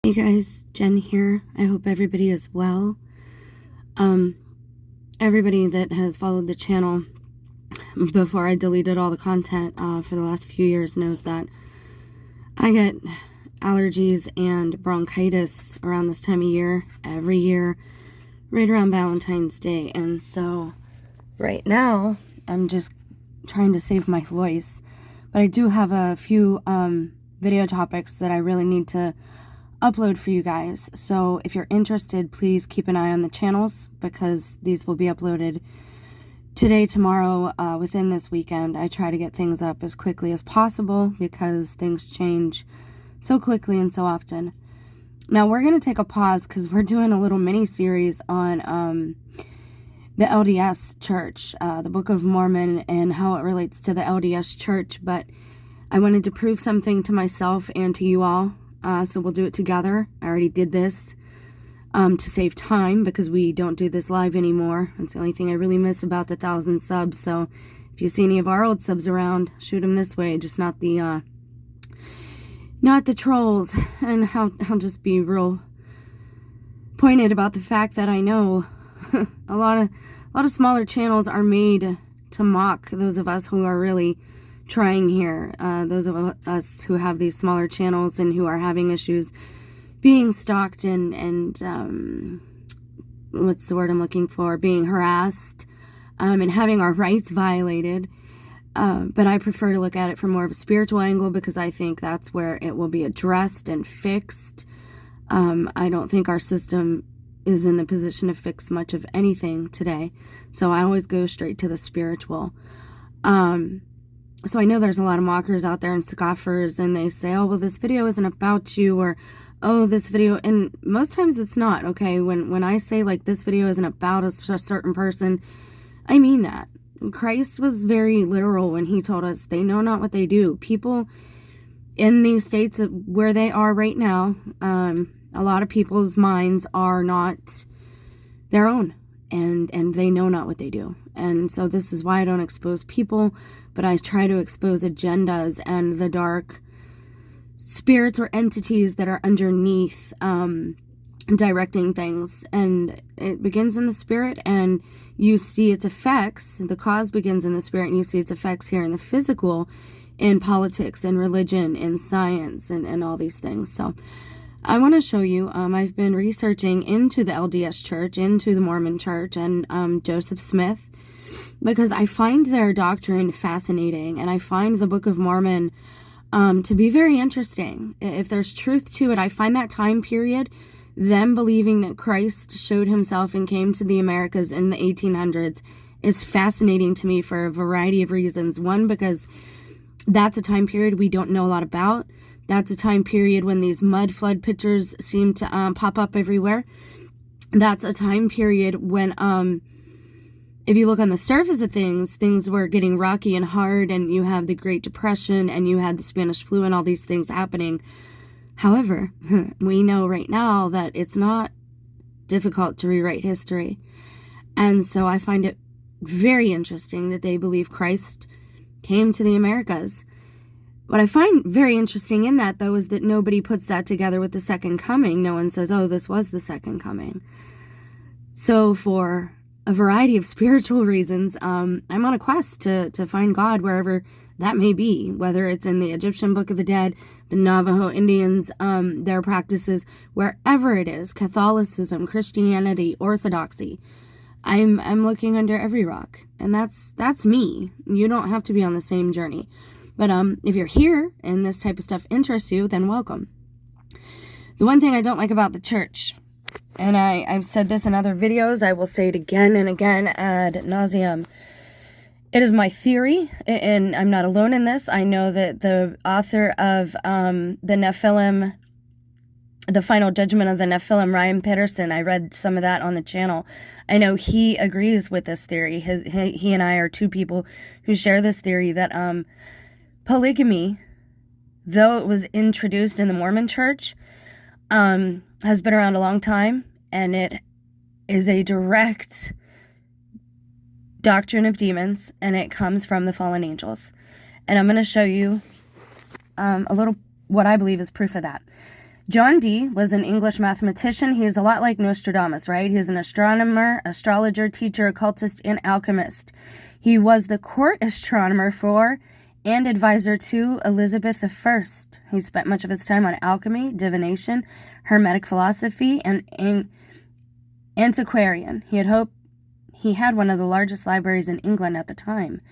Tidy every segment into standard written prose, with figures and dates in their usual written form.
Hey guys, Jen here. I hope everybody is well. Everybody that has followed the channel before I deleted all the content for the last few years knows that I get allergies and bronchitis around this time of year, every year, right around Valentine's Day. And so right now, I'm just trying to save my voice. But I do have a few video topics that I really need to upload for you guys. So if you're interested, please keep an eye on the channels because these will be uploaded today, tomorrow, within this weekend. I try to get things up as quickly as possible because things change so quickly and so often. Now we're going to take a pause because we're doing a little mini series on the LDS Church, the Book of Mormon, and how it relates to the LDS Church. But I wanted to prove something to myself and to you all. So we'll do it together. I already did this to save time because we don't do this live anymore. That's the only thing I really miss about the 1,000 subs. So if you see any of our old subs around, shoot them this way, just not the trolls. And I'll just be real pointed about the fact that I know a lot of smaller channels are made to mock those of us who are really trying here, those of us who have these smaller channels and who are having issues being stalked and what's the word I'm looking for, being harassed, and having our rights violated. But I prefer to look at it from more of a spiritual angle because I think that's where it will be addressed and fixed. I don't think our system is in the position to fix much of anything today. So I always go straight to the spiritual. So I know there's a lot of mockers out there and scoffers, and they say, oh, well, this video isn't about you, or, oh, this video, and most times it's not, okay? When I say, like, this video isn't about a certain person, I mean that. Christ was very literal when he told us, they know not what they do. People in these states where they are right now, a lot of people's minds are not their own, and they know not what they do. And so this is why I don't expose people, but I try to expose agendas and the dark spirits or entities that are underneath directing things. And it begins in the spirit, and you see its effects. The cause begins in the spirit, and you see its effects here in the physical, in politics and religion and science and all these things. So I want to show you, I've been researching into the LDS Church, into the Mormon Church, and Joseph Smith, because I find their doctrine fascinating, and I find the Book of Mormon to be very interesting. If there's truth to it, I find that time period, them believing that Christ showed himself and came to the Americas in the 1800s, is fascinating to me for a variety of reasons. One, because that's a time period we don't know a lot about. That's a time period when these mud flood pictures seem to pop up everywhere. That's a time period when, if you look on the surface of things were getting rocky and hard, and you have the Great Depression, and you had the Spanish flu and all these things happening. However, we know right now that it's not difficult to rewrite history. And so I find it very interesting that they believe Christ came to the Americas. What I find very interesting in that, though, is that nobody puts that together with the second coming. No one says, oh, this was the second coming. So for a variety of spiritual reasons, I'm on a quest to find God wherever that may be, whether it's in the Egyptian Book of the Dead, the Navajo Indians, their practices, wherever it is, Catholicism, Christianity, Orthodoxy. I'm looking under every rock, and that's me. You don't have to be on the same journey. But if you're here and this type of stuff interests you, then welcome. The one thing I don't like about the church, and I've said this in other videos, I will say it again and again ad nauseum. It is my theory, and I'm not alone in this. I know that the author of the Nephilim, the Final Judgment of the Nephilim, Ryan Peterson, I read some of that on the channel. I know he agrees with this theory. He and I are two people who share this theory that polygamy, though it was introduced in the Mormon Church, has been around a long time, and it is a direct doctrine of demons, and it comes from the fallen angels. And I'm going to show you a little what I believe is proof of that. John Dee was an English mathematician. He is a lot like Nostradamus, right? He is an astronomer, astrologer, teacher, occultist, and alchemist. He was the court astronomer for and advisor to Elizabeth I. He spent much of his time on alchemy, divination, Hermetic philosophy, and antiquarian. He had one of the largest libraries in England at the time.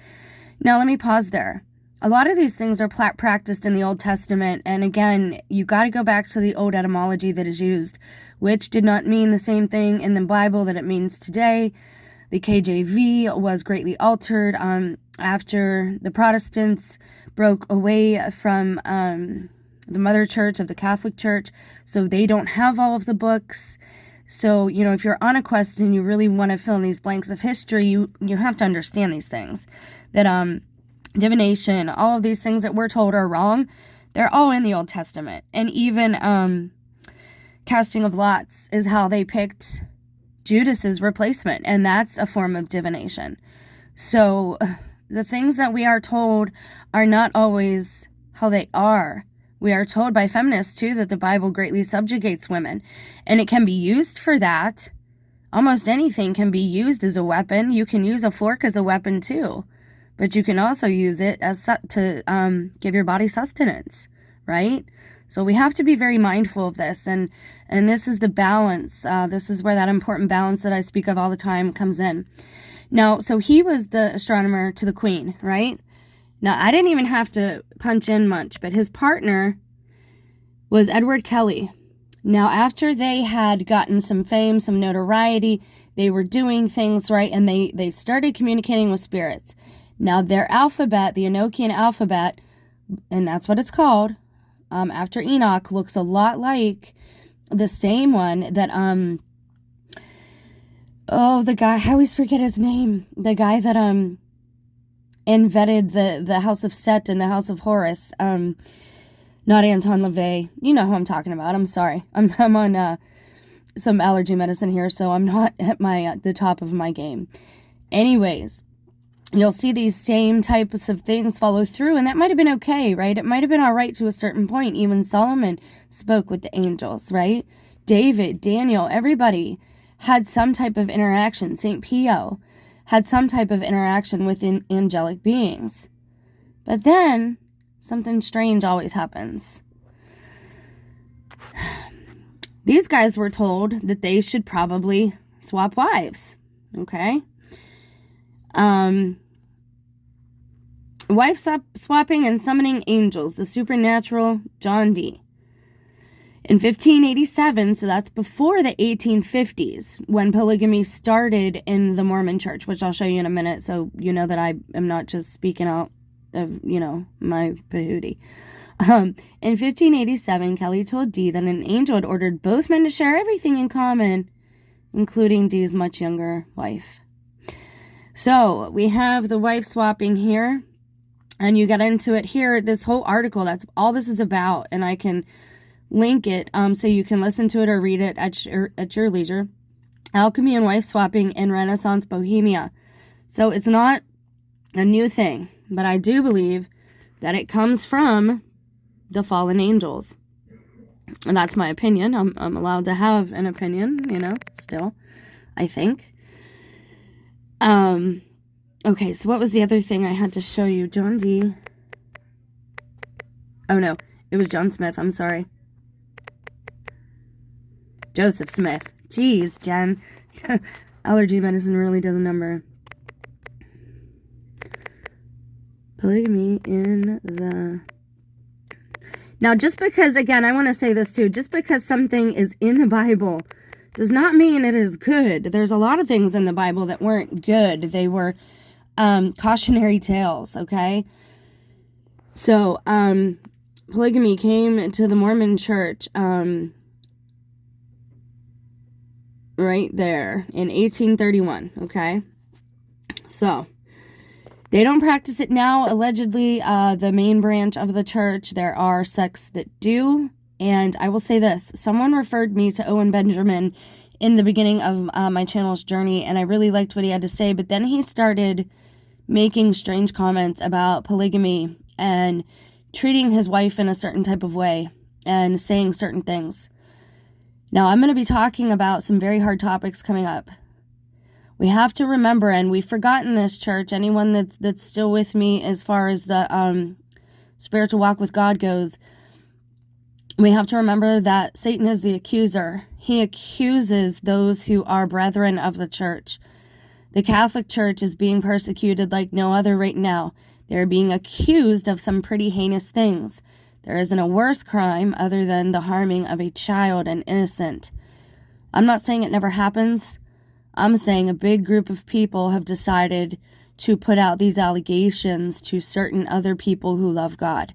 Now, let me pause there. A lot of these things are practiced in the Old Testament, and again, you got to go back to the old etymology that is used, which did not mean the same thing in the Bible that it means today. The KJV was greatly altered after the Protestants broke away from the mother church of the Catholic Church, so they don't have all of the books. So, if you're on a quest and you really want to fill in these blanks of history, you have to understand these things. That divination, all of these things that we're told are wrong, they're all in the Old Testament. And even casting of lots is how they picked Judas's replacement, and that's a form of divination. So the things that we are told are not always how they are. We are told by feminists, too, that the Bible greatly subjugates women, and it can be used for that. Almost anything can be used as a weapon. You can use a fork as a weapon, too, but you can also use it as to give your body sustenance, right? So we have to be very mindful of this, and this is the balance. This is where that important balance that I speak of all the time comes in. Now, so he was the astronomer to the queen, right? Now, I didn't even have to punch in much, but his partner was Edward Kelly. Now, after they had gotten some fame, some notoriety, they were doing things right, and they started communicating with spirits. Now, their alphabet, the Enochian alphabet, and that's what it's called, after Enoch, looks a lot like the same one that, the guy, I always forget his name, the guy that, invented the House of Set and the House of Horus, not Anton LaVey. You know who I'm talking about. I'm sorry. I'm on some allergy medicine here, so I'm not at the top of my game. Anyways, you'll see these same types of things follow through, and that might have been okay, right? It might have been all right to a certain point. Even Solomon spoke with the angels, right? David, Daniel, everybody had some type of interaction. St. Pio had some type of interaction with angelic beings. But then, something strange always happens. These guys were told that they should probably swap wives, okay? Wife swapping and summoning angels, the supernatural John Dee. In 1587, so that's before the 1850s, when polygamy started in the Mormon church, which I'll show you in a minute, so you know that I am not just speaking out of, my pahootie. In 1587, Kelly told Dee that an angel had ordered both men to share everything in common, including Dee's much younger wife. So, we have the wife swapping here, and you get into it here, this whole article, that's all this is about, and I can link it so you can listen to it or read it at your leisure. Alchemy and wife swapping in Renaissance Bohemia. So it's not a new thing, but I do believe that it comes from the fallen angels. And that's my opinion. I'm allowed to have an opinion, still, I think. Okay, so what was the other thing I had to show you? John Dee. Oh, no. It was John Smith. I'm sorry. Joseph Smith. Jeez, Jen. Allergy medicine really does a number. Polygamy in the... Now, just because, again, I want to say this too, just because something is in the Bible does not mean it is good. There's a lot of things in the Bible that weren't good. They were cautionary tales, okay? So, polygamy came to the Mormon church right there in 1831, okay? So, they don't practice it now. Allegedly, the main branch of the church, there are sects that do. And I will say this. Someone referred me to Owen Benjamin in the beginning of my channel's journey, and I really liked what he had to say. But then he started making strange comments about polygamy and treating his wife in a certain type of way. and saying certain things. Now, I'm going to be talking about some very hard topics coming up. We have to remember, and we've forgotten this, church, anyone that's still with me as far as the spiritual walk with God goes, we have to remember that Satan is the accuser. He accuses those who are brethren of the church. The Catholic Church is being persecuted like no other right now. They're being accused of some pretty heinous things. There isn't a worse crime other than the harming of a child, an innocent. I'm not saying it never happens. I'm saying a big group of people have decided to put out these allegations to certain other people who love God.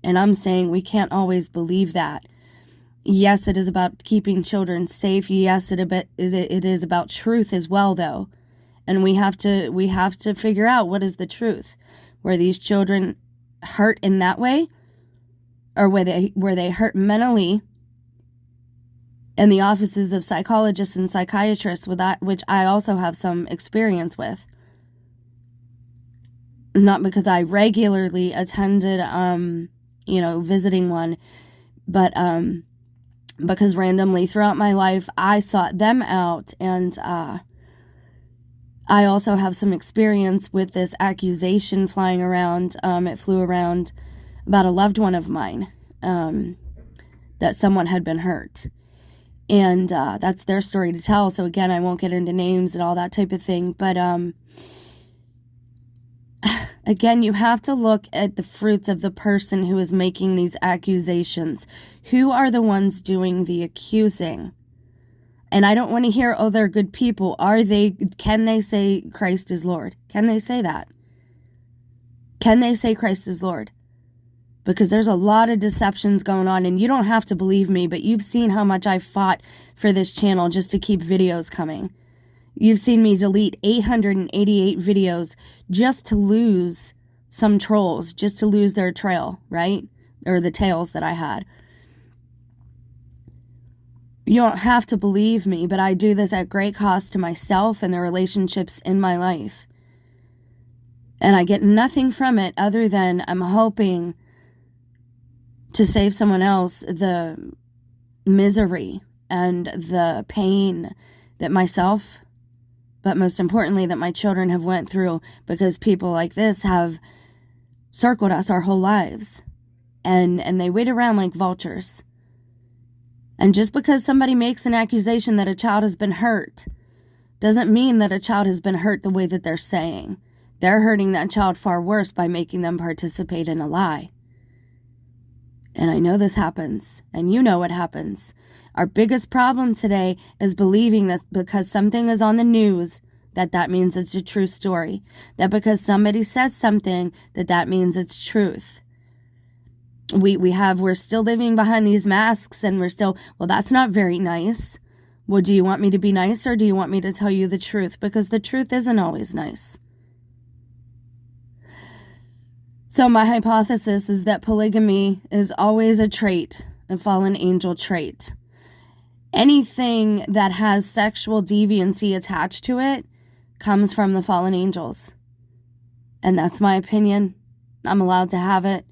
And I'm saying we can't always believe that. Yes, it is about keeping children safe. Yes, it is about truth as well, though. And we have to figure out what is the truth. Were these children hurt in that way? Or were they hurt mentally in the offices of psychologists and psychiatrists, with that, which I also have some experience with? Not because I regularly attended, visiting one, but because randomly throughout my life I sought them out, and I also have some experience with this accusation flying around. It flew around about a loved one of mine, that someone had been hurt. And that's their story to tell. So again, I won't get into names and all that type of thing. But again, you have to look at the fruits of the person who is making these accusations. Who are the ones doing the accusing? And I don't want to hear, oh, they're good people. Can they say Christ is Lord? Can they say that? Can they say Christ is Lord? Because there's a lot of deceptions going on, and you don't have to believe me, but you've seen how much I've fought for this channel just to keep videos coming. You've seen me delete 888 videos just to lose some trolls, just to lose their trail, right? Or the tails that I had. You don't have to believe me, but I do this at great cost to myself and the relationships in my life. And I get nothing from it other than I'm hoping to save someone else the misery and the pain that myself, but most importantly that my children have went through, because people like this have circled us our whole lives. And they wait around like vultures. And just because somebody makes an accusation that a child has been hurt doesn't mean that a child has been hurt the way that they're saying. They're hurting that child far worse by making them participate in a lie. And I know this happens, and you know it happens. Our biggest problem today is believing that because something is on the news, that means it's a true story. That because somebody says something, that means it's truth. We're still living behind these masks, and we're still, well, that's not very nice. Well, do you want me to be nice, or do you want me to tell you the truth? Because the truth isn't always nice. So my hypothesis is that polygamy is always a trait, a fallen angel trait. Anything that has sexual deviancy attached to it comes from the fallen angels. And that's my opinion. I'm allowed to have it.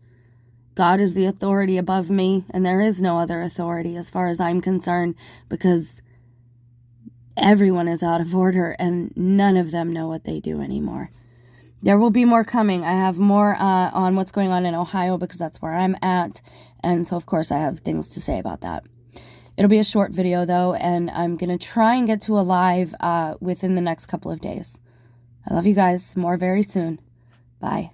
God is the authority above me, and there is no other authority as far as I'm concerned, because everyone is out of order and none of them know what they do anymore. There will be more coming. I have more on what's going on in Ohio, because that's where I'm at. And so, of course, I have things to say about that. It'll be a short video, though, and I'm going to try and get to a live within the next couple of days. I love you guys. More very soon. Bye.